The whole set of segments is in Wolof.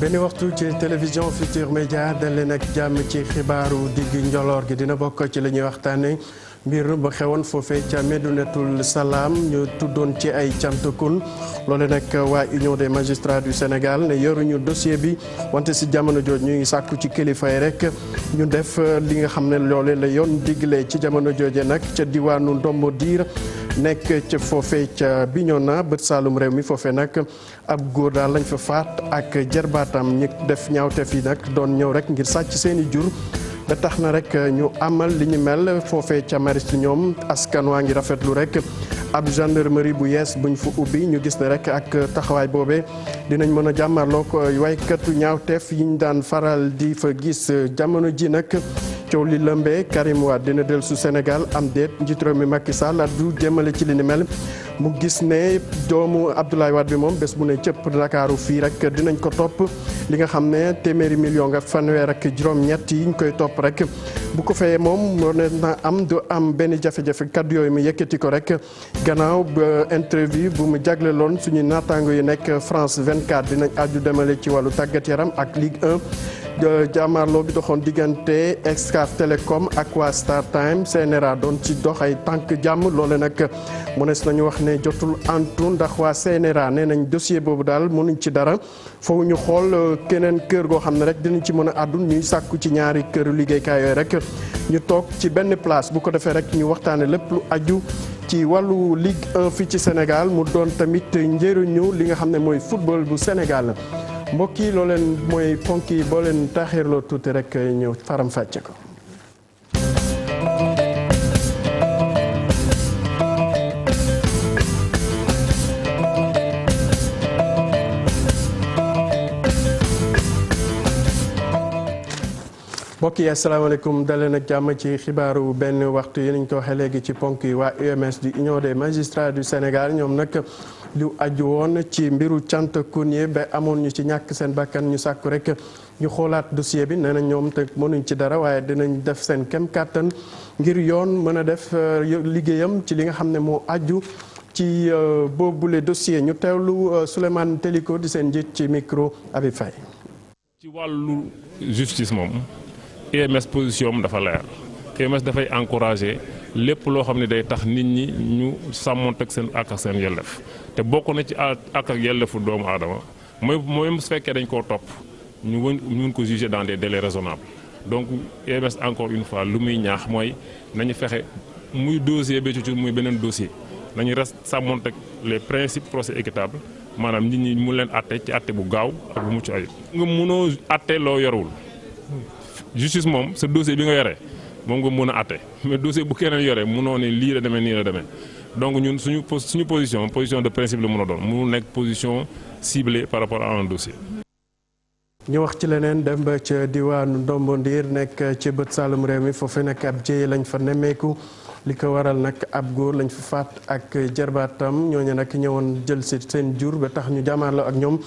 benn waxtu ci télévision Futurs Médias dal leen ak jàmm ci xibaaru digg njoloor gi dina bokk ci la ñuy waxtaane mbir ba xewoon foofee ca Médinatoul Salam ñu tuddoon ci ay cantakun loole nag waa Union des magistrats du Sénégal ne yoruñu dossier bi wante si jamono jooj ñu ngi sàkku ci kilifa yi rek ñu def li nga xam ne loole la yoon digle ci jamono jooje nag ca diwaanu Ndombo Diir nekk ca foofee ca Bignona bët Saalum réew mi foofee nag ab góor daal lañ fa faat ak jarbaatam ñi def ñaawteef yi nag doon ñëw rek ngir sàcc seeni jur ba tax na rek ñu amal li ñu mel foofee ca Mariste ñoom askan waa ngi rafetlu rek ab gendarmerie bu yees buñ fa ubbi ñu gis ne rek ak taxawaay boobee dinañ mën a jàmmarloo ko waykatu ñaawteef yi ñu daan faral di fa gis jamono ji nag coow li lëmbee Karim Wade dina dellu su Sénégal am déet njiitu réew mi Macky Sall addu jëmale ci li ni mel mu gis ne doomu Abdoulaye Wade bi moom bés bu ne cëpp Ndakaaru fii rek dinañ ko topp li nga xam ne téeméeri million nga fanweer ak juróom-ñett yi ñu koy topp rek bu ko fayee moom moo ne na am du am benn jafe-jafe kaddu yooyu mu yëkkati ko rek gannaaw ba interview bu mu jagleloon suñu naataango yi nekk France 24 dinañ aju demale ci wàllu tàggat yaram ak Ligue 1. jàmmaarloo bi doxoon diggante Excaf Télécom ak waa Star Time CNRA doon ci dox ay tànk jàmm loole nag mënees nañu wax ne jotul antu ndax waa CNRA nee nañ dossier boobu daal mënuñ ci dara foofu ñu xool keneen kër goo xam ne rek dinañ ci mën a àddu ñuy sàkku ci ñaari këru liggéeykaay yooyu rek ñu toog ci benn place bu ko defee rek ñu waxtaane lépp lu aju ci wàllu Ligue 1 fii ci Sénégal mu doon tamit njëriñu li nga xam ne mooy football bu Sénégal mbokk yi loo leen mooy ponk yi boo leen taaxirloo tuuti rek ñëw faram fàcce ko. mbokk yi asalaamaaleykum daleen ak jàmm ci xibaaru benn waxtu yi nañ ko waxee léegi ci ponk yi waa UMS di Union des magistrats du Sénégal ñoom nag lu aju woon ci mbiru cantakun yi ba amoon ñu ci ñàkk seen bakkan ñu sàkku rek ñu xoolaat dossier bi nee na ñoom te mënuñ ci dara waaye dinañ def seen kem kàttan ngir yoon mën a def liggéeyam ci li nga xam ne moo aju ci boobule dossier ñu teewlu Souleymane Teliko di seen njiit ci micro Habib Faye. ci wàllu justice moom UMS position dafa leer UMS dafay encourager lépp loo xam ne day tax nit ñi ñu sàmmonteeg seen ak ak seen yellef te bokk na ci ak ak yellefu doomu aadama mooy su fekkee dañ koo topp ñu mun ko juger dans des délais raisonnables donc UMS encore une fois lu muy ñaax mooy nañu fexe muy dossier bi ci muy beneen dossier nañu res sàmmonteeg les principes procès équitable maanaam nit ñi mu leen atte ci atte bu gaaw ak bu mucc ayib. nga mënoo atte loo yorul justice moom sa dossier bi nga yoree moom nga mën a atte mais dossier bu keneen yoree mënoo ne lii la demee nii la demee donc ñun suñu position de principe la mën a doon mënul nekk position ciblée par rapport à un dossier. ñu wax ci leneen dem ba ca diwaanu Ndombo Ndiir nekk ci bët Saalum réew mi foofu nekk ab jéye lañ fa nemmeeku li ko waral nag ab góor lañ fa faat ak jarbaatam ñooñu nag ñëwoon jël si seen jur ba tax ñu jàmmaarloo ak ñoom.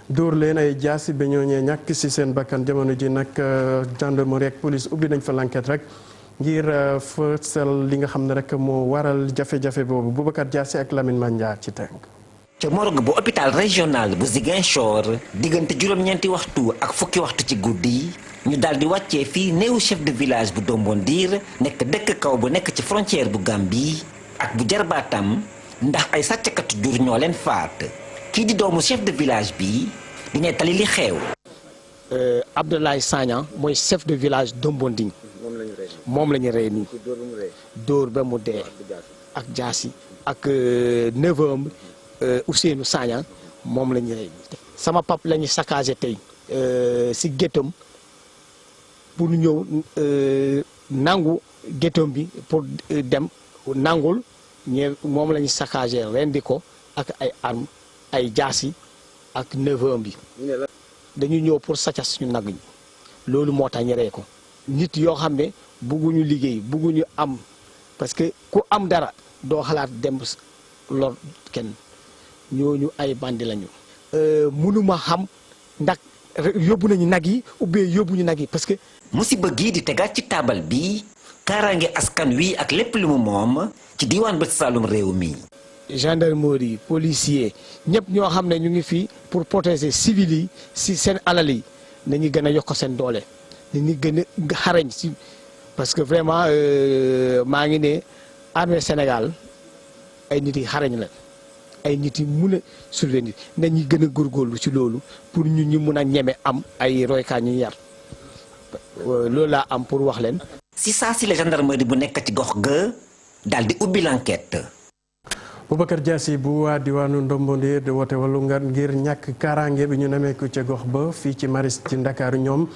dóor leen ay jaasi ba ñooñee ñàkk ci seen bakkan jamono ji nag gendarmerie ak police ubbi nañ fa l'enquête rek ngir fësal li nga xam ne rek moo waral jafe-jafe boobu Boubacar Diassi ak Lamine Mandiar ci tënk. ca morgue bu hôpital régional bu Ziguinchor diggante juróom-ñeenti waxtu ak fukki waxtu ci guddi ñu daal di wàccee fii néewu chef de village bu Ndombo Ndiir nekk dëkk kaw bu nekk ci frontière bu Gambie ak bu jarbaatam ndax ay sàccakatu jur ñoo leen faat kii di doomu chef de village bi di nettali li xew. Abdoulaye Sagna mooy chef de village Ndombo Ndiir moom la ñu rey nii dóor ba mu dee ak jaasi ak neveu Ousseynou Sagna moom la ñu rey nii sama pap la ñu saccagé tey si géttam pour ñëw nangu géttam bi pour dem nangul moom la ñu saccagé rendi ko ak ay armes ay jaasi ak neveu bi dañu ñëw pour sàcc suñu nag ñi loolu moo tax ñu rey ko nit yoo xam ne bugguñu liggéey bugguñu am parce que ku am dara doo xalaat dem lor kenn ñooñu ay bandi lañu. mënuma xam ndax yóbbu nañu nag yi ubbee yóbbuñu nag yi parce que. musiba gii di tegaat ci taabal bi kaaraange askan wi ak lépp lu mu moom ci diwaan bët Saalum réew mi. gendarmerie policier ñëpp ñoo xam ne ñu ngi fii pour protéger civils yi si seen alal yi nañu gën a yokk seen doole nañu gën a xarañ si parce que vraiment maa ngi ne armée Sénégal ay nit yi xarañ la ay nit yi mun a surveiller nañu gën a góorgóorlu ci loolu pour ñu mun a ñeme am ay roykaa ñu yar loolu laa am pour wax leen. si saa si la gendarmerie bu nekk ci gox ga daal di ubbi l'enquête. Boubacar Diassi bu waa diwaanu Ndombondir di woote wàllu ngir ñàkk kaaraange bi ñu nemeeku ca gox ba fii ci Maris ci Ndakaaru ñoom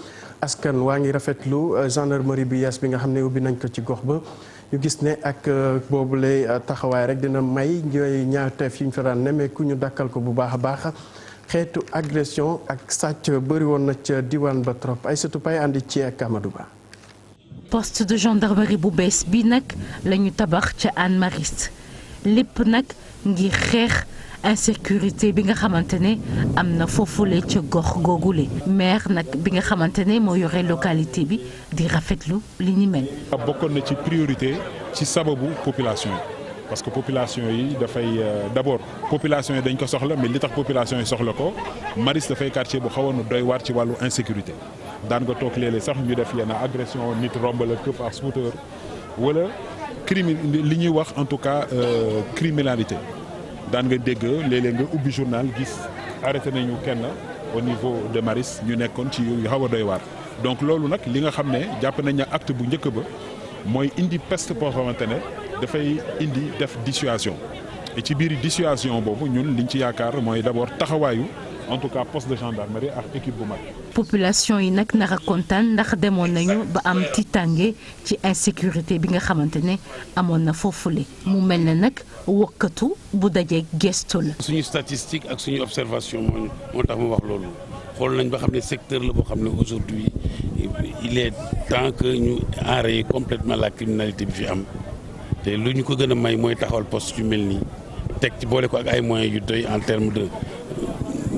askan waa ngi rafetlu gendarmerie bi yees bi nga xam ne ubbi nañ ko ci gox ba ñu gis ne ak boobule taxawaay rek dina may ñooy ñaawteef yi ñu fa daan nemeeku ñu dakkal ko bu baax a baax xeetu agression ak sàcc bëri woon na ca diwaan ba trop Aïssatou Paye andi ci ak Amadou Ba. poste de gendarmerie bu bees bi nag la ñu tabax ca Hann Maristes lépp nag ngir xeex insécurité bi nga xamante ne am na foofule ca gox googule maire nag bi nga xamante ne moo yore localité bi di rafetlu li ni mel. bokkoon na ci priorité ci sababu population yi parce que population yi dafay d'abord population yi dañ ko soxla mais li tax population yi soxla ko Maristes dafay quartier bu xawoon doy waar ci wàllu insécurité daan nga toog léeg-léeg sax ñu def yenn agression nit romb la këpp ak scooter wala. li ñuy wax en tout cas criminalité daan nga dégg léeg-léeg nga ubbi journal gis arrêté nañu kenn au niveau de Maristes ñu nekkoon ci yu xaw a doy waar donc loolu nag li nga xam ne jàpp nañ ne acte bu njëkk ba mooy indi peste boo xamante ne dafay indi def dissuasion et ci biir dissuasion boobu ñun liñ ci yaakaar mooy d'abord taxawaayu en tout cas poste de gendarmerie ak équipe bu mag. population yi nag nar a kontaan ndax demoon nañu ba am tiitange ci insécurité bi nga xamante ne amoon na foofule mu mel ne nag wokkatu bu dajee gestu la. suñu statistique ak suñu observation moo tax mu wax loolu xool nañ ba xam ne secteur la boo xam ne aujourd'hui il est temps que ñu enrayer complètement la criminalité bi fi am te lu ñu ko gën a may mooy taxawal poste yu mel nii teg ci boole ko ak ay moyens yu doy en termes de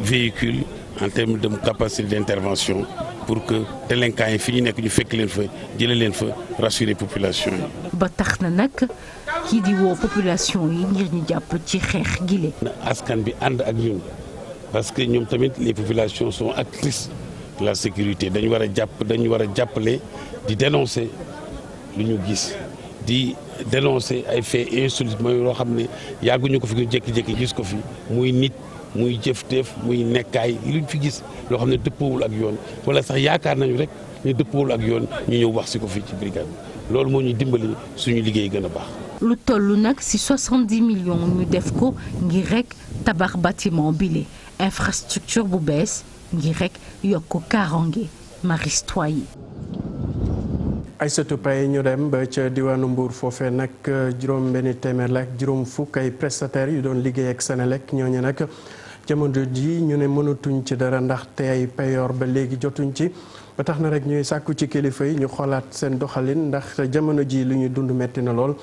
véhicule en termes de capacité d'intervention pour que délinquants yi fi ñu nekk ñu fekk leen fa jëlee leen fa rassurer population yi. ba tax na nag kii di woo population yi ngir ñu jàpp ci xeex gile. askan bi ànd ak ñun parce que ñoom tamit les populations sont actrices de la sécurité dañu war a jàppale di dénoncer lu ñu gis di dénoncer ay faits insolites mooy loo xam ne yàgguñu ko fi ñu jékki-jékki gis ko fi muy nit. muy jëfteef muy nekkaay luñ fi gis loo xam ne dëppoowul ak yoon wala sax yaakaar nañu rek ne dëppoowul ak yoon ñu ñëw wax si ko fii ci brigade bi loolu moo ñuy dimbali suñu liggéey gën a baax. lu toll nag ci 70 millions ñu def ko ngir rek tabax bâtiment bile infrastructure bu bees ngir rek yokk kaaraange Maristes yi. Aïssatou Paye ñu dem ba ca diwaanu Mbour foofee nag juróom benn téeméer la ak juróom fukk ay prestataires yu doon liggéey ak Senelec ñooñu nag jamono ji ñu ne mënatuñ ci dara ndaxte ay payoor ba léegi jotuñ ci ba tax na rek ñuy sàkku ci kilifa yi ñu xoolaat seen doxalin ndax jamono ji lu ñuy dund metti na lool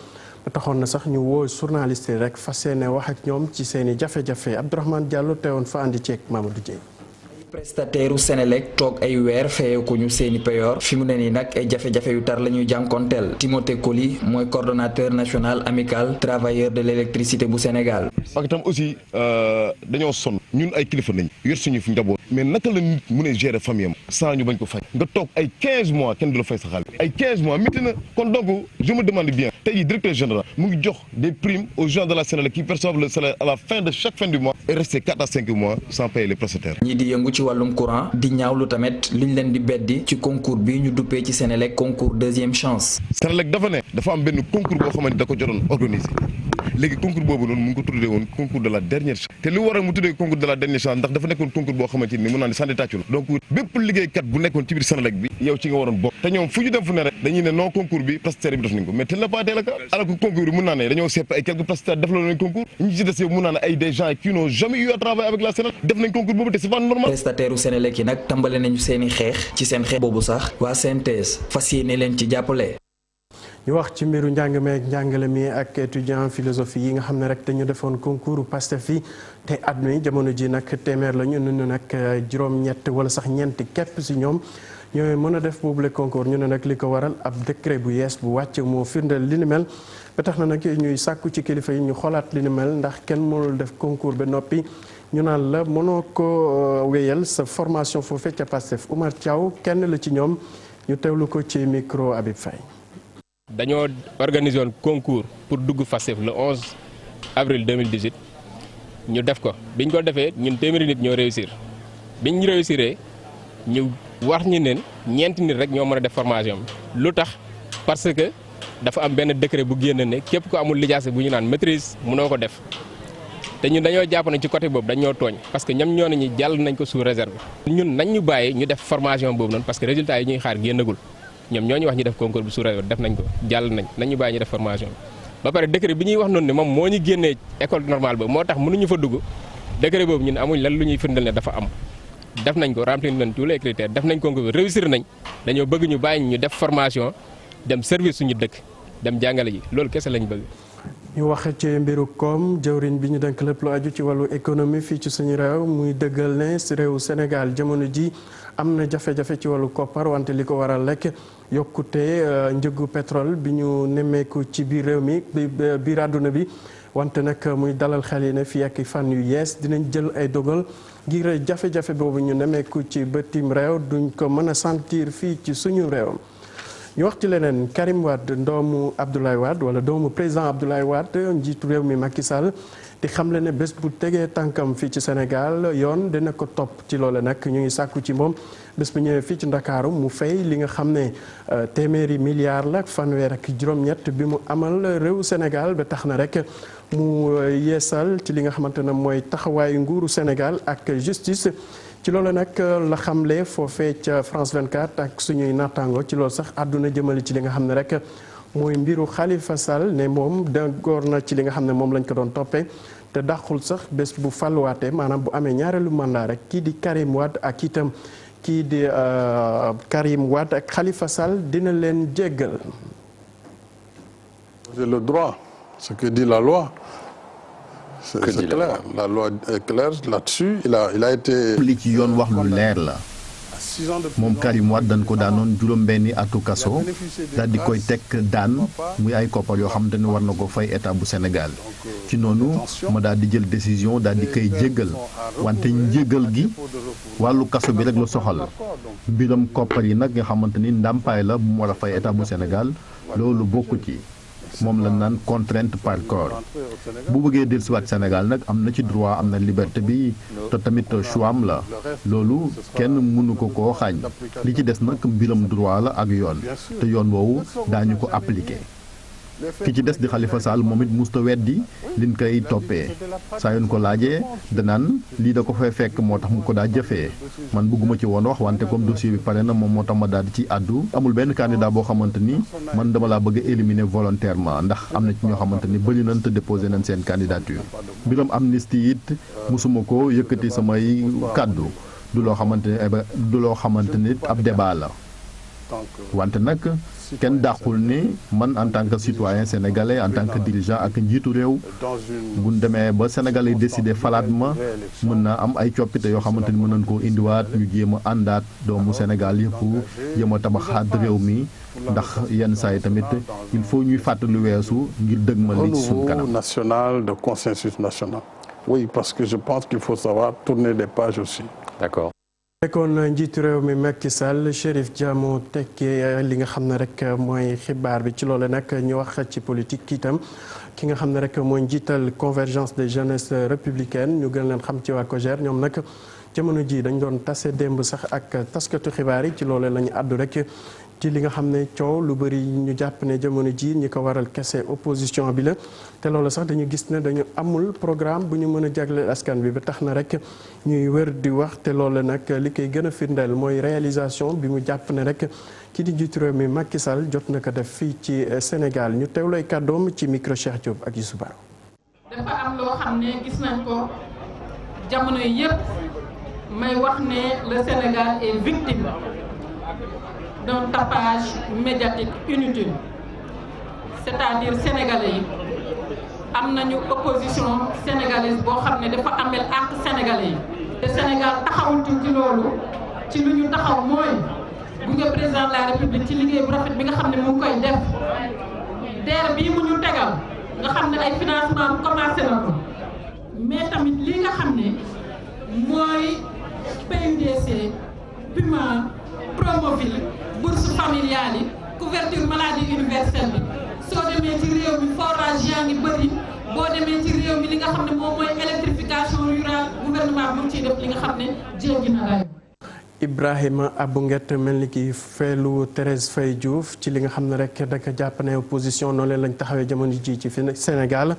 ba taxoon na sax ñu woo journaliste yi rek fas yéene wax ak ñoom ci seen i jafe-jafe Abdourahmane Diallo teewoon fa andi ceeg Mamadou Dieng. prestataire u Senelec toog ay weer feyeeku ñu seeni payoor fi mu ne nii nag ay jafe-jafe yu tar la ñuy jànkonteel Timothée Coly mooy coordonnateur national amical travailleurs de l'électricité bu Sénégal. ak itam aussi dañoo sonn ñun ay kilifa nañ yor suñu fi njaboot mais naka la nit mu ne gérer famille am sans ñu bañ ko fay nga toog ay 15 mois kenn du la fay sa xaalis ay 15 mois métti na kon donc je me demande bien tey jii directeur général mu ngi jox des primes aux gens de la Senelec qui perçoivent le salaire à la fin de chaque fin du mois et rester 4 à 5 mois sans payer les prestataires. ñii di yëngu ci wàllum courant di ñaawlu tamit liñ leen di beddi ci concours bi ñu duppee ci Senelec concours deuxième chance. Senelec dafa am benn concours boo xamante da ko jotoon organiser léegi concours boobu noonu mu ngi ko tuddee woon concours de la dernière chance te li waral mu tuddee concours de la dernière chance ndax dafa nekkoon concours boo xamante ni mun naa ne sànni tàccu la donc bépp liggéeykat bu nekkoon ci biir Senelec bi yow ci nga waroon bokk te ñoom fu ñu dem fu ne rek dañuy ne non concours bi prestataire bi def nañ ko mais tel n'est pas tel le cas alors que concours bi mun naa ne dañoo sepp ay quelques prestataires def loolu nañ concours ñi ci des yow mun naa ne ay des gens qui n'ont jamais eu à travailler avec la Senelec def nañ concours boobu te c'est pas normal. prestataire u Senelec yi nag tàmbale nañu seeni xeex ci seen xeex boobu sax waa CNTS fas yéene leen ci jàppale. ñu wax ci mbiru njàng meek njàngale mi ak étudiant philosophie yi nga xam ne rek dañu defoon concours Pastef yi te at mi jamono ji nag téeméer la ñu ne nag juróom-ñett wala sax ñeenti képp si ñoom ñooy mën a def boobule concours ñu ne nag li ko waral ab décret bu yees bu wàcc moo firndeel li ni mel ba tax na nag ñuy sàkku ci kilifa yi ñu xoolaat li ni mel ndax kenn mënul def concours ba noppi ñu naan la mënoo ko wéyal sa formation foofee ca Pastef. Oumar Thiaw kenn la ci ñoom ñu teewlu ko ci micro Habib Faye. dañoo organiser woon concours pour dugg Pastef le 11 avril 2018 ñu def ko biñ ko defee ñun téeméeri nit ñoo réussir biñ ñu réussiree ñu wax ñu ne ñeenti nit rek ñoo mën a def formation bi lu tax parce que dafa am benn décret bu génn ne képp ko amul lijaase bu ñu naan maîtrise mënoo ko def te ñun dañoo jàpp ne ci côté boobu dañoo tooñ parce que ñoom ñoo ne ñu jàll nañ ko sous réserve. ñun nañ ñu bàyyi ñu def formation boobu noonu parce que résultat yi ñuy xaar génnagul ñoom ñoo ñu wax ñu def concours bi sous réserve def nañ ko jàll nañ ñu bàyyi ñu def formation bi. ba pare décret bi ñuy wax noonu ne moom moo ñu génnee école normale ba moo tax mënuñu fa dugg décret boobu ñun amuñ lan lu ñuy firndeel ne dafa am. def nañ ko remplir nañ tous les critères def nañ concours bi réussir nañ dañoo bëgg ñu bàyyi ñu def formation dem service suñu dëkk dem jàngale ji loolu kese lañ bëgg. ñu wax ci mbiru koom jëwriñ bi ñu denk lépp lu aju ci wàllu économie fii ci suñu réew muy dëggal ne si réewu Sénégal jamono ji am na jafe-jafe ci wàllu koppar wante li ko waral lekk yokkute njëgu pétrole bi ñu nemmeeku ci biir réew mi biir àdduna bi wante nag muy dalal xel yi ne fii ak fan yu yees dinañ jël ay dogal ngir jafe-jafe boobu ñu nemmeeku ci bëtim réew duñ ko mën a sentir fii ci suñu réew. ñu wax ci leneen Karim Wade doomu Abdoulaye Wade wala doomu président Abdoulaye Wade njiitu réew mi Macky Sall di xamle ne bés bu tegee tànkam fii ci Sénégal yoon dina ko topp ci loole nag ñu ngi sàkku ci moom bés bu ñëwee fii ci Ndakaaru mu fay li nga xam ne téeméeri milliards la fanweer ak juróom-ñett bi mu amal réew Sénégal ba tax na rek mu yeesal ci li nga xamante ne mooy taxawaayu nguuru Sénégal ak justice. ci loolu nag la xamle foofee ca France 24 ak suñuy naataango ci loolu sax àdduna jëmale ci li nga xam ne rek mooy mbiru Khalifa Sall ne moom d'accord na ci li nga xam ne moom lañ ko doon toppee te dàqul sax bés bu falluwaatee maanaam bu amee ñaareelu mandat rek kii di Karim Wade ak itam kii di Karim Wade ak Khalifa Sall dina leen jéggal. C'est le droit, ce que dit la loi. C'est clair, la loi est claire là-dessus. Il a été. li ci yoon wax lu leer la moom Karim Wade dañ ko daanoon juróom-benni atu kaso daal di koy teg daan muy ay koppar yoo xamante ne war na ko fay état bu Sénégal ci noonu ma daal di jël décision daal di koy jéggal wante njéggal gi wàllu kaso bi rek la soxal mbiram koppar yi nag nga xamante ni ndàmpaay la bu mu war a fay état bu Sénégal loolu bokku ci. moom la naan contrainte par corps bu bëggee dellusiwaat Sénégal nag am na ci droit am na liberté bi te tamit choix am la loolu kenn mënu ko koo xaañ li ci des nag mbiram droit la ak yoon te yoon woowu daañu ko appliquer. ki ci des di Khalifa Sall moom it musta weddi liñ koy toppee saa yoon ko laajee danaan lii da ko fay fekk moo tax mu ko daa jëfee man bëgguma ci woon wax wante comme dossier bi pare na moom moo tax ma daal di ci àddu amul benn candidat boo xamante ni man dama laa bëgg a éliminer volontairement ndax am na ci ñoo xamante ni bëri nañ te déposé nañ seen candidature mbiram amnistie it musuma ko yëkkati samay kàddu du loo xamante ni ab débat la wante nag kenn dàqul ni man en tant que citoyen sénégalais en tant que dirigeant ak njiitu réew buñ demee ba Sénégal yi décidé falaat ma mën naa am ay coppite yoo xamante ni mën nañ koo indiwaat ñu jéem a àndaat doomu Sénégal yëpp jéem a tabaxaat réew mi ndax yenn saa yi tamit il faut ñuy fàttali weesu ngir dëgmal li ci suñu kanam. national de consensus national. Oui, parce que je pense qu'il faut savoir tourner des pages aussi. D'accord. kon njiitu réew mi Macky Sall Chérif Dia moo tekkee li nga xam ne rek mooy xibaar bi ci loolu nag ñu wax ci politique itam ki nga xam ne rek mooy njiital convergence des jeunesses républicaines ñu gën leen xam ci waa COJER ñoom nag jamono ji dañ doon tase démb sax ak taskatu xibaar yi ci loolu la ñu àddu rek ci li nga xam ne coow lu bëri ñu jàpp ne jamono ji ñi ko waral kese opposition bi la te loolu sax dañu gis ne dañu amul programme bu ñu mën a jagleel askan bi ba tax na rek ñuy wër di wax te loolu nag li koy gën a firndeel mooy réalisation bi mu jàpp ne rek ki di jiitu réew mi Macky Sall jot na ko def fii ci Sénégal ñu teewlooy kàddoom ci micro Cheikh Diop ak Youssou Baro. dafa am loo xam ne gis nañ ko jamono yi yëpp may wax ne le Sénégal est victime d'un tapage médiatique inutile c'est-à-dire sénégalais yi am nañu opposition sénégalaise boo xam ne dafa amel ak sénégalais yi te Sénégal taxawul ci loolu ci lu ñu taxaw mooy gunge président de la république ci liggéey bu rafet bi nga xam ne mu ngi koy def DER bii mu ñu tegal nga xam ne ay financement commencé na ko mais tamit li nga xam ne mooy PUDC Puma Promoville bourse familiale yi couverture maladie universelle bi soo demee ci réew mi forage yaa ngi bëri boo demee ci réew mi li nga xam ne moom mooy électrification rurale gouvernement mu ciy def li nga xam ne jéggi na rayo. Ibrahima Abou Nguet mel ni ki feelu Thérèse Faye Diouf ci li nga xam ne rek daka jàpp ne opposition noonu lañ taxawee jamono ji ci Sénégal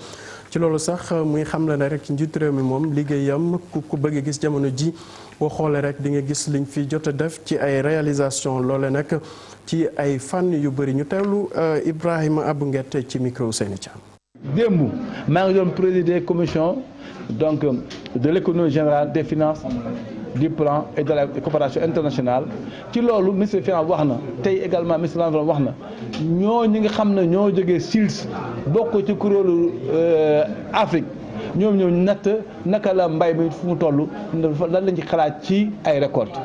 ci loolu sax muy xam la ne rek njiitu réew mi moom liggéeyam ku bëgg gis jamono ji boo xoolee rek di nga gis liñ fi jot a def ci ay réalisation loole nag ci ay fànn yu bëri ñu teewlu Ibrahima Abou Nguet ci micro Seyni Thiam. démb maa ngi doon présider commission donc de l'économie générale des finances du plan et de la coopération internationale ci loolu ministre des finances wax na tey également ministre de l'environnement wax na ñi nga xam ne ñoo jógee SILS bokk ci kuréelu Afrique ñoom ñoo natt naka la mbay mi fu mu toll lan lañ ci xalaat ci ay récoltes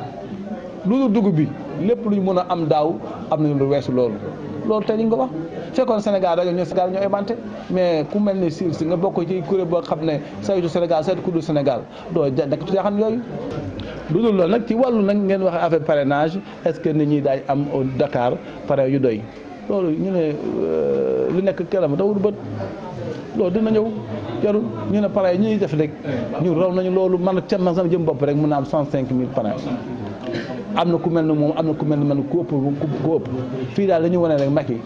lu dugub bi lépp lu ñu mën a am daaw am nañu lu weesu loolu tey li nga ko wax fekkoon Sénégal rajo ñoo Sénégal ñoo inventé mais ku mel ni SILS nga bokk ci kuréel boo xam ne saytu Sénégal saytu ku dul Sénégal doo nekk ci xam yooyu. lu dul loolu nag ci wàllu nag ngeen wax affaire parrainage est-ce que nit ñi daay am au Dakar pare yu doy loolu ñu ne lu nekk keram dawul bët loolu dina ñëw jarul ñu ne pare ñuy def rek ñu raw nañu loolu man sama jëm bopp rek mën na am 105 000 parrain am na ku mel ne moom am na ku mel ne man ku ëpp fii daal dañu wane rek Macky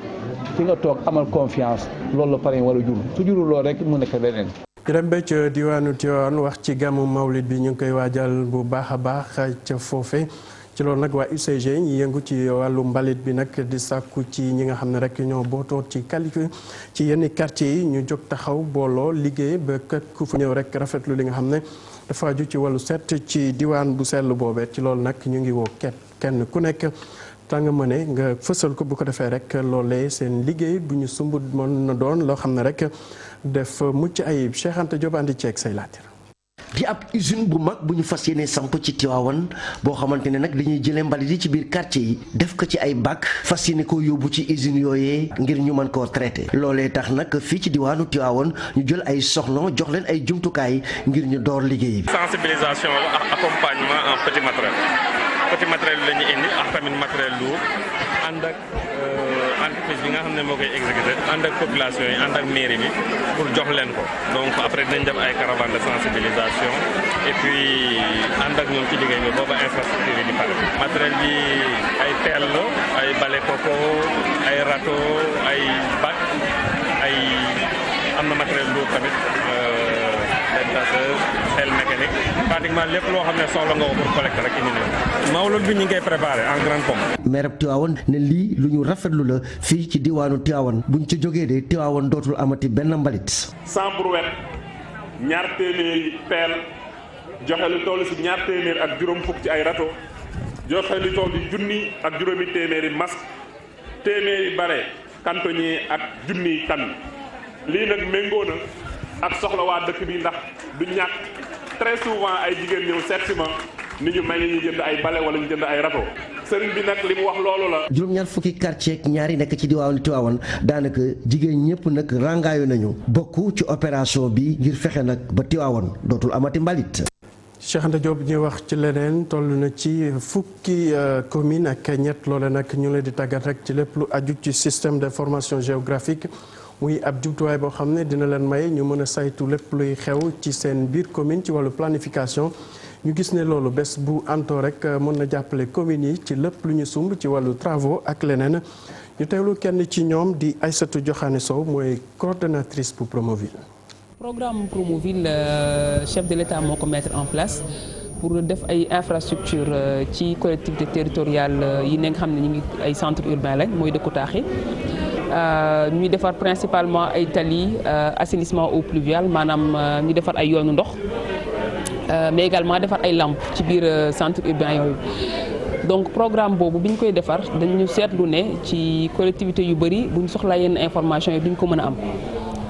fi nga toog amal confiance loolu la parrain war a jur su jurul loolu rek mu nekk leneen. Jërëm ba ca diwaanu Tivaouane wax ci gàmmu mawlid bi ñu ngi koy waajal bu baax a baax ca foofe ci loolu nag waa UCG ñi yëngu ci wàllu mbalit bi nag di sàkku ci ñi nga xam ne rek ñoo bootoo ci qualifié ci yenn quartier yi ñu jóg taxaw booloo liggéey ba képp ku fa ñëw rek rafetlu li nga xam ne dafa aju ci wàllu set ci diwaan bu sell boobee ci loolu nag ñu ngi woo kenn ku nekk tàng ma ne nga fësal ko bu ko defee rek loolee seen liggéey bu ñu sumb mën na doon loo xam ne rek def mucc ayib Cheikh Anta Diop andi ceeg say laatir di ab usine bu mag bu ñu fas yéene samp ci Tivaouane boo xamante ne nag dañuy jëlee mbalit yi ci biir quartier yi def ko ci ay bac fas yéene koo yóbbu ci usine yooyee ngir ñu mën koo traité loolee tax nag fii ci diwaanu Tivaouane ñu jël ay soxna jox leen ay jumtukaay ngir ñu door liggéey bi. sensibilisation ak accompagnement en petit matériel la ñu indi ak tamit matériel lourd ànd ak entreprise bi nga xam ne moo koy exécuté ànd ak population yi ànd ak mairie bi pour jox leen ko donc après dinañ def ay caravane de sensibilisation et puis ànd ak ñoom ci liggéey bi booba infrastructure yi di pare matériel bi ay pelle la ay balai coco ay râteau ay bac ay am na matériel lourd tamit xel mécanique pratiquement lépp loo xam ne soxla nga ko pour collecter rek indi nañu mawlud bi ñu ngi koy préparé en grande pompe. maire Tivaouane ne lii lu ñu rafetlu la fii ci diwaanu Tivaouane buñ ci jógee de Tivaouane dootul amati benn mbalit. 100 brouettes ñaar téeméeri peel joxe lu toll si ñaar téeméer ak juróom fukk ci ay râteau joxe lu toll junni ak juróomi téeméeri masque téeméeri bare cantonnier ak junniy tan lii nag méngoo na ak soxla waa dëkk bi ndax du ñàkk très souvent ay jigéen ñëw seet si ma ni ñu may ñu jënd ay bale wala ñu jënd ay râteau sëriñ bi nag li mu wax loolu la. juróom-ñaar fukki quartier ak ñaari nekk ci diwaanu Tivaouane daanaka jigéen ñëpp nag rangaayu nañu bokk ci opération bi ngir fexe nag ba Tivaouane dootul amati mbalit. Cheikh Anta Diop ñu wax ci leneen toll na ci fukki commune ak ñett loole nag ñu leen di tàggat rek ci lépp lu aju ci système d'information géographique. muy ab jumtuwaay boo xam ne dina leen may ñu mën a saytu lépp luy xew ci seen biir commune ci wàllu planification ñu gis ne loolu bés bu antoo rek mën na jàppale communes yi ci lépp lu ñu sumb ci wàllu travaux ak leneen ñu teewlu kenn ci ñoom di Aïssatou Diokhane Sow mooy coordonnatrice pour Promoville. programme Promoville chef de l'État moo ko mettre en place pour def ay infrastructure ci collectivité territoriale yi nga xam ne ñu ngi ay centre urbain lañ mooy dëkku taax yi ñuy defar principalement ay tali assainissement eau pluviale maanaam ñu defar ay yoonu ndox mais également defar ay lampes ci biir centre urbain yooyu donc programme boobu bi ñu koy defar dañu seetlu ne ci collectivité yu bëri bu ñu soxlaa yenn information yi duñ ko mën a am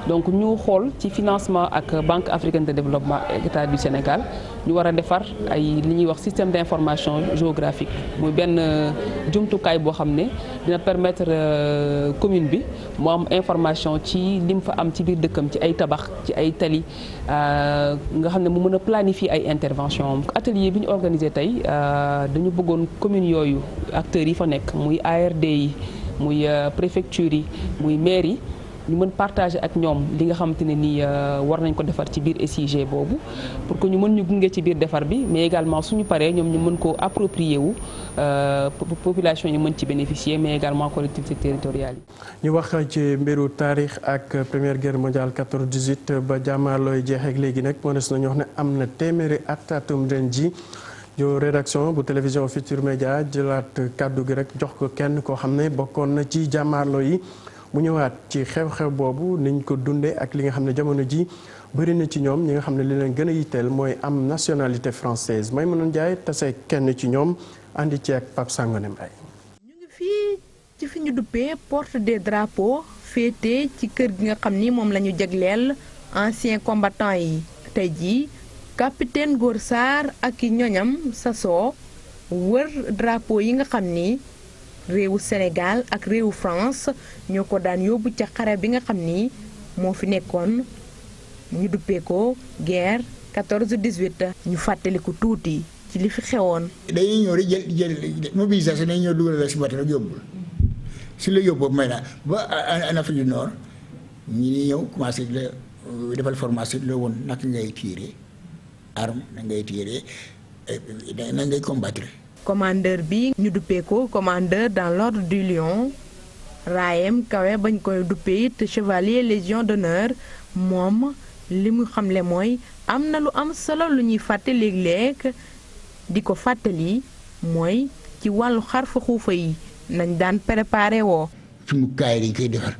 donc ñu xool ci financement ak Banque africaine de développement État du Sénégal ñu war a defar ay li ñuy wax système d'information géographique muy benn jumtukaay boo xam ne dina permettre commune bi mu am information ci lim fa am ci biir dëkkam ci ay tabax ci ay tali nga xam ne mu mën a planifier ay intervention atelier bi ñu organisé tey dañu bëggoon commune yooyu acteurs yi fa nekk muy ARD yi muy préfecture yi muy maire yi ñu mën partager ak ñoom li nga xamante ne nii war nañ ko defar ci biir SIG boobu pour que ñu mën ñu gunge ci biir defar bi mais également suñu paree ñoom ñu mën koo approprier wu population yi mën ci bénéficier mais également collectivités territoriales yi. ñu wax ci mbiru taarix ak première guerre mondiale 14-18 ba jàmmaarlooy jeex ak léegi nag moo des nañu wax ne am na téeméeri at atum ren ji yow rédaction bu télévision Futurs Médias jëlaat kàddu gi rek jox ko kenn koo xam ne bokkoon na ci jàmmaarloo yi. mu ñëwaat ci xew-xew boobu niñ ko dundee ak li nga xam ne jamono ji bëri na ci ñoom ñi nga xam ne li leen gën a yitteel mooy am nationalité française Maïmouna Ndiaye tase kenn ci ñoom andi ci ak Pape Sangone Mbaye. ñu ngi fii ci fi ñu duppee porte des drapeaux féete ci kër gi nga xam ni moom la ñu jagleel anciens combattants yi tey jii capitaine Gor Sarr ak i ñoñam sasoo wër drapeau yi nga xam ni. réewu Sénégal ak réewu France ñoo ko daan yóbbu ca xare bi nga xam ni moo fi nekkoon ñu duppee ko guerre 14-18 ñu fàttaliku tuuti ci li fi xewoon. dañuy ñëw rek jël mobilisation dañuy ñëw dugal la si bateau rek yóbbul si la yóbbu may na ba en Afrique du Nord ñi ñëw commencé la defal formation la woon naka ngay tirer arme na ngay tirer na ngay combattre. commandeur bi ñu duppee ko commandeur dans l'ordre du Lion raayam kawe bañ koy duppee it chevalier légion d'honneur moom li mu xamle mooy am na lu am solo lu ñuy fàtte léeg-léeg di ko fàttali mooy ci wàllu xarfa xuufa yi nañ daan préparé woo. suñu kaay dañ koy defar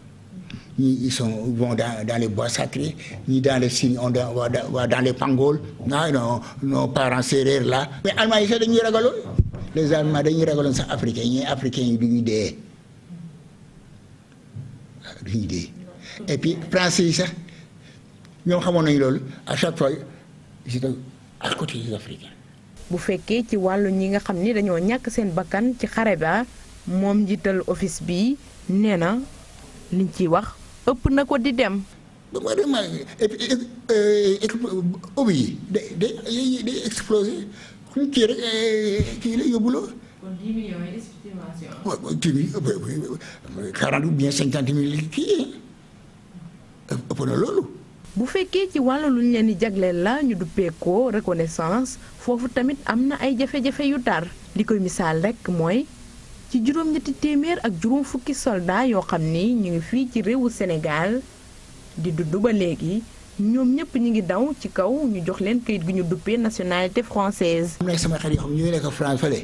ñii ils vont dans les bois sacrés ñii dans les signes on va dans les pangols nos parents séeréer là. mais Allemands yi sax dañuy ragaloon. les Allemands dañuy ragaloon sax africains yi du ñuy dee et puis français yi sax ñoom xamoon nañu loolu à chaque fois j'étais à côté des africains. bu fekkee ci wàllu ñi nga xam ni dañoo ñàkk seen bakkan ci xare ba moom njiital office bi nee na liñ ciy wax ëpp na ko di dem. obi yi day explosé. kii rek kii la yóbbuloo. kon 10 millions yi estimation. waaw kii bi 40 ou bien 50 000 kii ëpp na loolu. bu fekkee ci wàllu lu ñu leen di jagleel la ñu duppee ko reconnaissance foofu tamit am na ay jafe-jafe yu tar li koy misaal rek mooy ci juróom-ñetti téeméer ak juróom fukki soldat yoo xam ni ñu ngi fii ci réewu Sénégal di dudd ba léegi. ñoom ñëpp ñu ngi daw ci kaw ñu jox leen kayit gi ñu duppee nationalité française. am na sama xarit yoo xam ñu ngi nekk France fële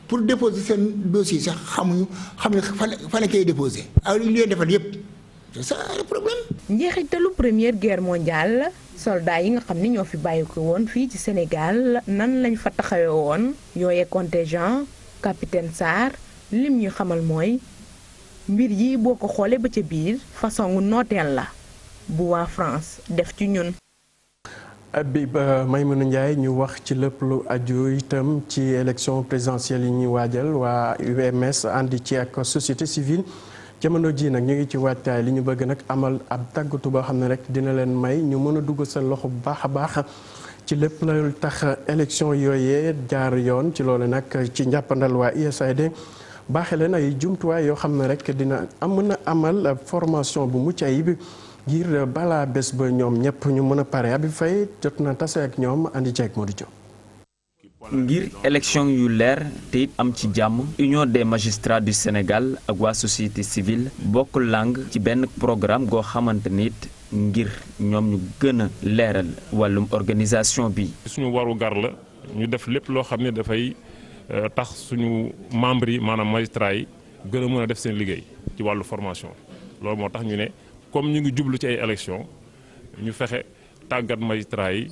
pour déposer seen dossier sax xam ne fan la koy déposer. ak li ñu leen defal yëpp c'est ça le problème. njeexitalu première guerre mondiale soldats yi nga xam ni ñoo fi bàyyi ko woon fii ci Sénégal nan lañ fa taxawee woon yooye contingent capitaine Sarr lim ñu xamal mooy mbir yi boo ko xoolee ba ca biir façon nooteel la. bu waa France def ci ñun. bi ba Maïmouna Ndiaye ñu wax ci lépp lu aju itam ci élection présidentielle yi ñuy waajal waa UMS àndi ci ak société civile jamono ji nag ñu ngi ci waajtaay li ñu bëgg nag amal ab tàggatu boo xam ne rek dina leen may ñu mën a dugg seen loxo bu baax a baax ci lépp la tax élection yooyee jaar yoon ci loolu nag ci njàppandal waa USAID baaxe leen ay jumtuwaay yoo xam ne rek dina mën a amal formation bu mucc ayib ngir balaa bés ba ñoom ñëpp ñu mën a pare Abi Faye jot na tase ak ñoom andi ceeg Modou Diop. ngir élection yu leer te it am ci jàmm Union des magistrats du Sénégal ak waa société civile bokk lang ci benn programme goo xamante ni it ngir ñoom ñu gën a leeral wàllum organisation bi. suñu waru gar la ñu def lépp loo xam ne dafay tax suñu membres yi maanaam magistrats yi gën a mën a def seen liggéey ci wàllu formation loolu moo tax ñu ne comme ñu ngi jublu ci ay élection ñu fexe tàggat magistrats yi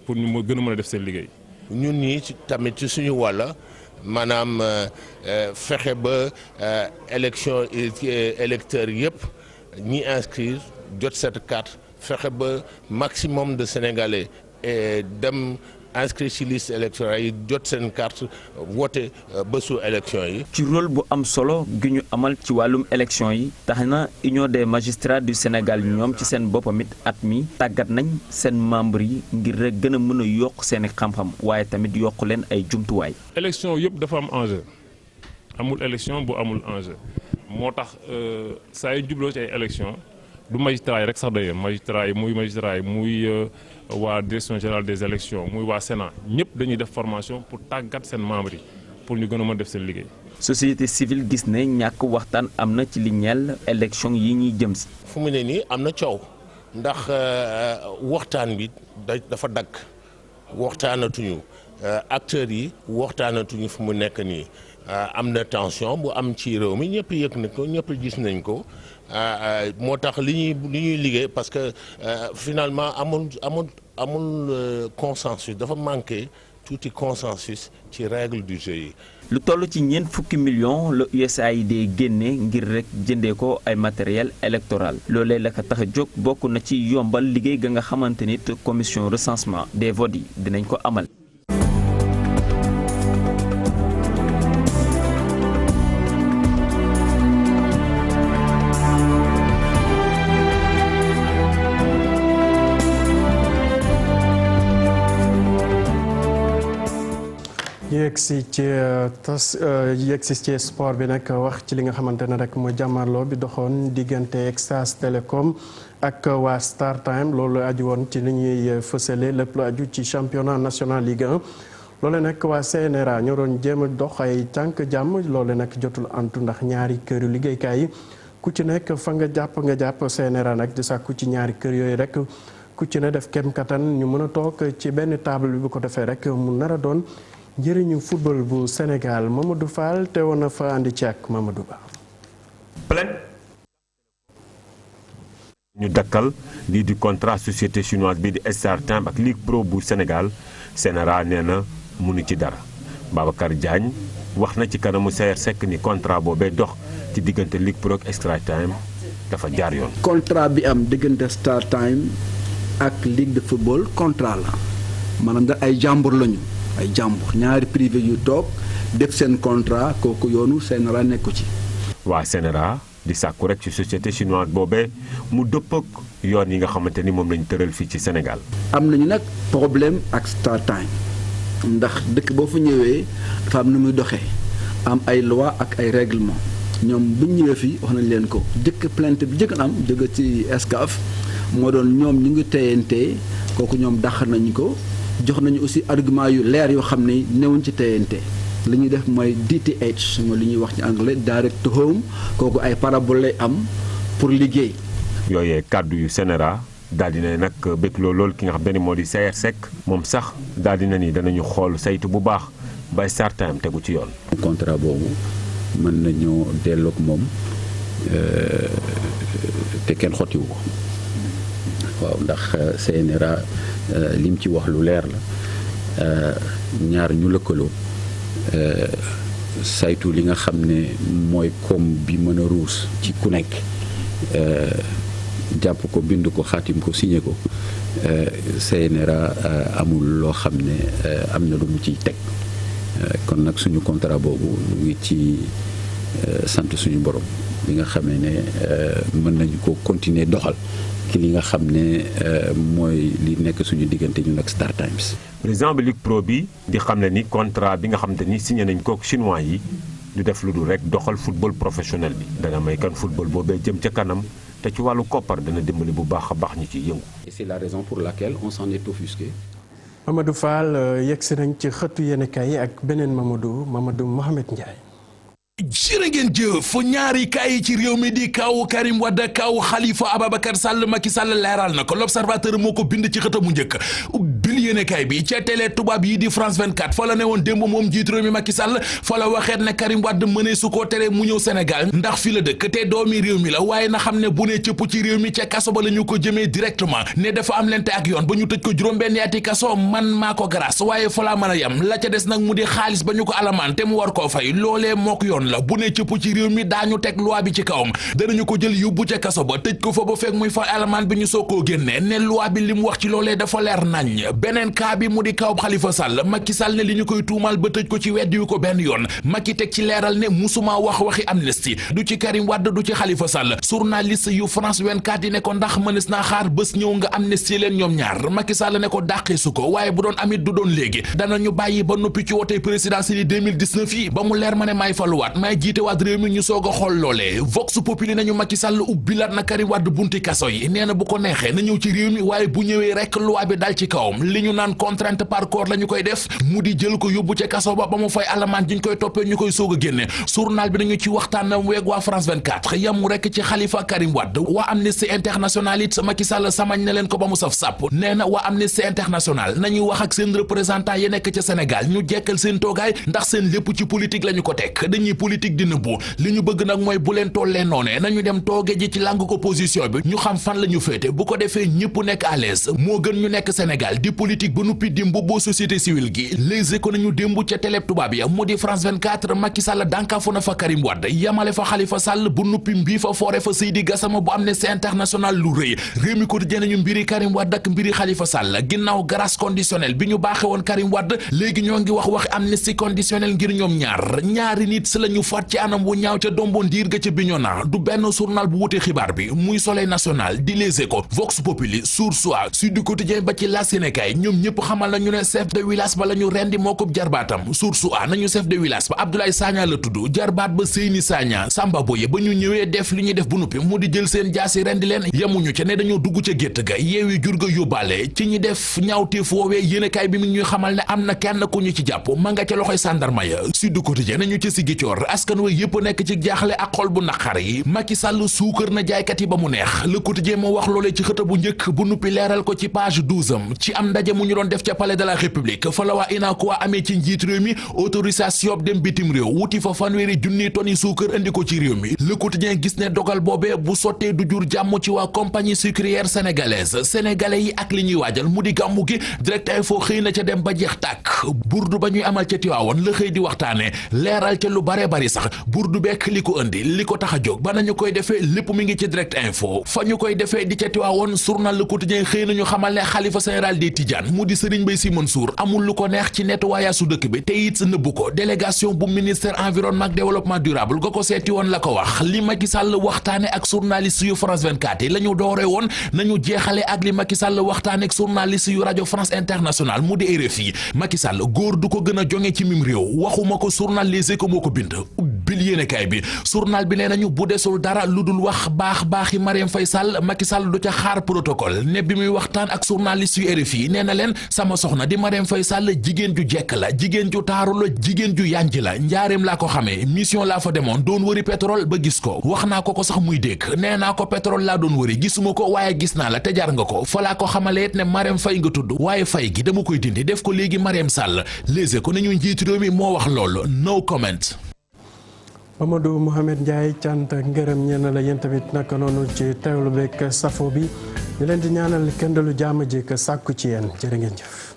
pour ñu gën a mën a def seen liggéey. ñun ñii tamit ci suñu wàll maanaam fexe ba élection électeurs yëpp ñi inscrire jot cette carte fexe ba maximum de Sénégalais dem inscrit ci liste électorale yi jot seen carte voté bésu élection yi. ci rôle bu am solo gi ñu amal ci wàllum élection yi tax na Union des magistrats du Sénégal ñoom ci seen boppamit at mi tàggat nañ seen membres yi ngir rek gën a mën a yokk seeni xam-xam waaye tamit yokk leen ay jumtuwaay. élection yëpp dafa am enjeu amul élection bu amul enjeu moo tax saa yu jubloo ci ay élection du magistrat yi rek sax day magistrat yi muy waa direction générale des élections muy waa Sénat ñëpp dañuy def formation pour tàggat seen membres yi pour ñu gën a mën def seen liggéey. société civile gis ne ñàkk waxtaan am na ci li ñeel élection yi ñuy jëm si. fu mu ne nii am na coow ndax waxtaan bi dafa dagg waxtaanatuñu acteurs yi waxtaanatuñu fu mu nekk nii am na tension bu am ci réew mi ñëpp yëg na ko ñëpp gis nañ ko. moo tax li ñuy liggéey parce que finalement amul consensus dafa manqué tuuti consensus ci règle du jeu yi. lu toll ci ñeent fukki millions la USAID génne ngir rek jëndee ko ay matériel électoral loolee la ko tax a jóg bokk na ci yombal liggéey ga nga xamante ni commission recensement des votes yi dinañ ko amal. yegsi ci sport bi nag wax ci li nga xamante ne rek mooy jàmmarloo bi doxoon diggante Exas Télécom ak waa Star Time loolu aju woon ci li ñuy fësale lépp lu aju ci championnat national Ligue 1 loole nag waa CNRA ñoo doon jéem a dox ay tànk jàmm loole nag jotul antu ndax ñaari këru liggéeykaay yi ku ci nekk fa nga jàpp CNRA nag di sàkku ci ñaari kër yooyu rek ku ci ne def kem kattan ñu mën a toog ci benn table bi bu ko defee rek mu nar a doon njëriñu football bu Sénégal Mamadou Fall teewoon na fa andi ci ak Mamadou Ba. ñu dakkal lii di contrat société chinoise bi di Star Time ak Ligue Pro bu Sénégal CNRA nee na mënu ci dara Babacar Diagne wax na ci kanamu Sayer Seck ni contrat boobee dox ci diggante Ligue Pro ak Star Time dafa jaar yoon. contrat bi am diggante Star Time ak Ligue de football contrat la maanaam da ay jàmbur lañu. ay jàmbur ñaari privé yu toog def seen contrat kooku yoonu CNRA nekku ci. waa CNRA di sàkku rek ci société chinoise boobee mu dëpp ak yoon yi nga xamante ni moom lañu tëral fii ci Sénégal. am nañu nag problème ak Star Time ndax dëkk boo fa ñëwee dafa am nu muy doxee am ay loi ak ay règlement ñoom bu ñu ñëwee fii wax nañ leen ko jëkk plainte bi jëkk am jóge ci Excaf moo doon ñoom ñu ngi teyante kooku ñoom dàq nañu ko. jox nañu aussi argument yu leer yoo xam ne newuñ ci TNT li ñuy def mooy DTH mooy li ñuy wax ci anglais direct to home kooku ay parabole lay am pour liggéey. yooyee kàddu yu CNRA daal di ne nag bëgg lool ki nga xam ne moo di Sayer Seck moom sax daal di na ni danañu xool saytu bu baax bay Star Time tegu ci yoon. contrat boobu mën nañoo delloo ak moom te kenn xottiwu ko waaw ndax CNRA. lim ci wax lu leer la ñaar ñu lëkkaloo saytu li nga xam ne mooy koom bi mën a ruus ci ku nekk jàpp ko bind ko xaatim ko signé ko CNRA amul loo xam ne am na lu mu ciy teg kon nag suñu contrat boobu ñu ngi ci sant suñu borom bi nga xamee ne mën nañu ko continuer doxal ki li nga xam ne mooy li nekk suñu diggante ñun ak Star Times. président bi Ligue Pro bi di xam ne ni contrat bi nga xam te ni signé nañ ko chinois yi du def lu dul rek doxal football professionnel bi dana may kan football boobee jëm ca kanam te ci wàllu koppar dana dimbali bu baax a baax ñi ciy yëngu. et c'est la raison pour laquelle on s'en est offusqué. Mamadou Fall yegsi nañ ci xëtu yéenekaay yi ak beneen Mamadou Mohamed Ndiaye. jërë ngeen jëf ñaari kaay yi ci réew mi di kaw Karim Wade kaw Khalifa Ababacar Sall Macky Sall leeral na ko l'observateur moo ko bind ci xëtam mu njëkk bil yéenekaay bi ca télé tubaab yi di France 24 fa la ne woon démb moom jiitu réew mi Macky Sall fa la waxeet ne Karim Wade mënee su ko tere mu ñëw Sénégal ndax fi la dëkk te doomi réew mi la waaye na xam ne bu ne cëpp ci réew mi ca kaso ba la ñu ko jëmee directement ne dafa am lente ak yoon ba ñu tëj ko juróom-benn ati kaso man maa ko grâce waaye fa laa mën a yem la ca des nag mu di xaalis ba ñu ko alamaan te mu war koo fay loolee moo ko yoon yoon la bu ne cëpp ci réew mi daañu teg loi bi ci kawam danañu ko jël yóbbu ca kaso ba tëj ko fa ba fekk muy fa alamaan bi ñu soog koo génne ne loi bi li mu wax ci loolee dafa leer nañ beneen cas bi mu di kaw Khalifa Sall Macky Sall ne li ñu koy tuumal ba tëj ko ci weddi wi ko benn yoon Macky teg ci leeral ne musuma wax waxi amnistie du ci Karim Wade du ci Khalifa Sall journaliste yu France 24 yi ne ko ndax mënees naa xaar bés ñëw nga amnistie leen ñoom ñaar Macky Sall ne ko dàqee su ko waaye bu doon amit du doon léegi danañu bàyyi ba noppi ci wote présidentielle 2019 yi ba mu leer ma ne may faluwaat may jiite waat réew mi ñu soog a xool loolee Vox Populi nañu Macky Sall ubbilaat na Karim Wade bunti kaso yi nee na bu ko neexee na ñëw ci réew mi waaye bu ñëwee rek loi bi dal ci kawam li ñu naan contrainte par corps la ñu koy def mu di jël ko yóbbu ca kaso ba mu fay alamaan ji ñu koy toppee ñu koy soog a génne journal bi nañu ci waxtaan na weeg waa France 24 yamu rek ci Khalifa Karim Wade waa Amnesty International it Macky Sall samañ na leen ko ba mu saf sàpp nee na waa Amnesty International nañuy wax ak seen représentant yi nekk ca Sénégal ñu jekkal seen toogaay ndax seen lépp ci politique la ñu ko teg dañuy politique di nëbbu li ñu bëgg nag mooy bu leen tollee noonee nañu dem tooge ji ci langue opposition bi ñu xam fan la ñu féete bu ko defee ñëpp nekk à l'aise moo gën ñu nekk Sénégal di politique ba nuppi di mbubboo société civile gi Les Échos nañu démb ca télé tubaab ya mu di France 24 Macky Sall dànkaafu na fa Karim Wade yamale fa Khalifa Sall bu nuppi mbii fa foore fa Seydi Gassama bu Amnesty International lu rëy réew mi quotidien nañu mbiri Karim Wade ak mbiri Khalifa Sall ginnaaw grâce conditionnelle bi ñu baaxe woon Karim Wade léegi ñoo ngi wax amnistie conditionnelle ngir ñoom ñaari nit si la ñu faat ci anam wu ñaaw ca dombo ndiir ga ca Bignona du benn journal bu wute xibaar bi muy Soleil national di Les Échos Vox Populi Source A Sud Quotidien ba ci La Sénégal ñoom ñëpp xamal nañu ne chef de village ba la ñu rendi moo ko jarbaatam Source A nañu chef de village ba Abdoulaye Sagna la tudd jarbaat ba Seyni Sagna Samba Boye ba ñu ñëwee def li ñuy def bu nuppi mu di jël seen jaasi rendi leen yemuñu ca ne dañoo dugg ca gétt ga yeewi jur ga yóbbaale ci ñi def ñaawteef woowee yéenekaay bi mi ngi ñuy xamal ne am na kenn ku ñu ci jàpp ma nga ca loxoy sàndarma ya Sud Quotidien nañu ca Ziguinchor askan wa yëpp nekk ci jaaxle ak xol bu naqar yi Macky Sall suukar na jaaykat yi ba mu neex Le Quotidien moo wax loolee ci xët bu njëkk bu nuppi leeral ko ci page 12 ci am ndaje mu ñu doon def ca palais de la République fa la waa UNACOIS amee ci njiit réew mi autorisation dem bitim réew wuti fa fanweeri junni tonni suukar indi ko ci réew mi Le Quotidien gis ne dogal boobee bu sottee du jur jàmm ci waa compagnie sucrière sénégalaise sénégalais yi ak li ñuy waajal mu di gàmmu gi Direct Info xëy na ca dem ba jeex tàkk burdu ba ñuy amal ca Tiwaawoon la xëy di waxtaane leeral ca lu bare bari sax burdu bekk li ko indi li ko tax a jóg ba nañu koy defee lépp mi ngi ci Direct Info fa ñu koy defee di ca Tiwaawoon journal Le Quotidien xëy nañu xamal ne xalifa général des Tidianes mu di Serigne Mbaye Sy Mansour amul lu ko neex ci nettoyage su dëkk bi te it nëbbu ko délégation bu ministère environnement ak développement durable ga ko seeti woon la ko wax li Macky Sall waxtaane ak journaliste yu France 24 yi la ñu doore woon nañu jeexale ak li Macky Sall waxtaane ak journaliste yu rajo France Internationale mu di RFI Macky Sall góor du ko gën a jonge ci mim réew waxuma ko journal Les Échos moo ko bind bil yéenekaay bi journal bi nee nañu bu desul dara lu dul wax baaxi Marième Faye Sall Macky Sall du ca xaar protocole ne bi muy waxtaan ak journaliste yu RFI nee na leen sama soxna di Marième Faye Sall jigéen ju jekk la jigéen ju taaru la jigéen ju yànj la njaareem laa ko xamee mission laa fa demoon doon wëri pétrole ba gis ko wax naa ko sax muy dégg nee naa ko pétrole laa doon wëri gisuma ko waaye gis naa la te jar nga ko fa laa ko xamaleet ne Marième Faye nga tudd waaye fay gi dama koy dindi def ko léegi Marième Sall léegi ko nañu njiitu réew mi moo wax loolu no comment. Mamadou Mohamed Ndiaye cant ak ngërëm ñenn la yéen tamit naka noonu ci teewlu beeg safo bi ñu leen di ñaanal kenn lu jàmm ji sàkku ci yéen jërë ngeen jëf.